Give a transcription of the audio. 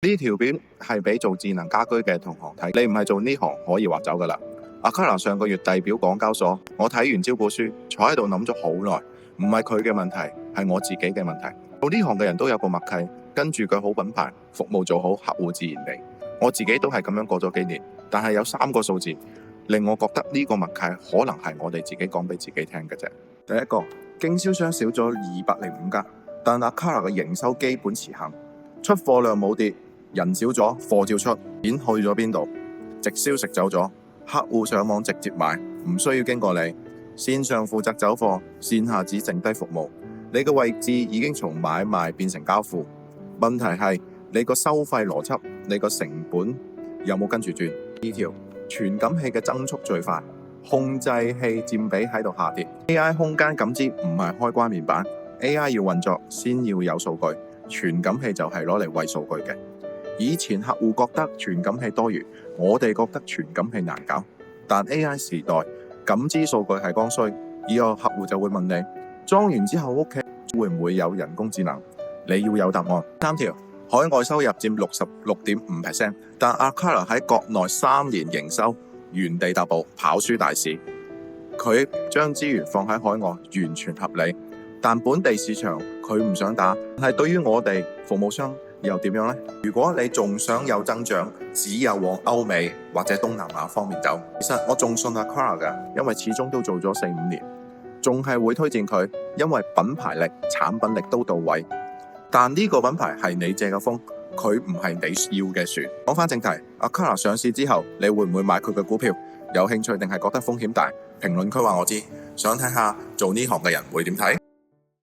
呢條片係俾做智能家居嘅同行睇，你唔係做呢行可以劃走噶啦。阿卡拿上個月遞表港交所，我睇完招股書，坐喺度諗咗好耐，唔係佢嘅問題，係我自己嘅問題。做呢行嘅人都有個默契，跟住佢好品牌，服務做好，客戶自然嚟。我自己都係咁樣過咗幾年，但係有3個數字令我覺得呢個默契可能係我哋自己講俾自己聽嘅啫。第一個，經銷商少咗205家，但阿卡拿嘅營收基本持恆，出貨量冇跌，人少咗，貨照出，錢去咗邊度？直銷食走咗，客戶上網直接買，唔需要經過你，線上負責走貨，線下只剩低服務。你嘅位置已經從買賣變成交付，問題係你個收費邏輯，你個成本有冇跟住轉？呢條傳感器嘅增速最快，控制器佔比喺度下跌。AI 空間感知唔係開關面板 ，AI 要運作先要有數據，傳感器就係攞嚟餵數據嘅。以前客戶覺得傳感器多餘，我哋覺得傳感器難搞，但 AI 時代感知數據係剛需，以後客戶就會問你，裝完之後屋企會唔會有人工智能？你要有答案。3條，海外收入佔 66.5%， 但阿卡拿喺國內3年營收原地踏步，跑輸大市。佢將資源放喺海外完全合理，但本地市場佢唔想打，係對於我哋服務商又點樣呢？如果你仲想有增長，只有往歐美或者東南亞方面走。其實我仲信阿卡拿㗎，因為始終都做咗4-5年，仲係會推薦佢，因為品牌力、產品力都到位。但呢個品牌係你借嘅風，佢唔係你要嘅船。講返正題，阿卡拿上市之後，你會唔會買佢嘅股票？有興趣定係覺得風險大？評論區話我知，想睇下做呢行嘅人會點睇？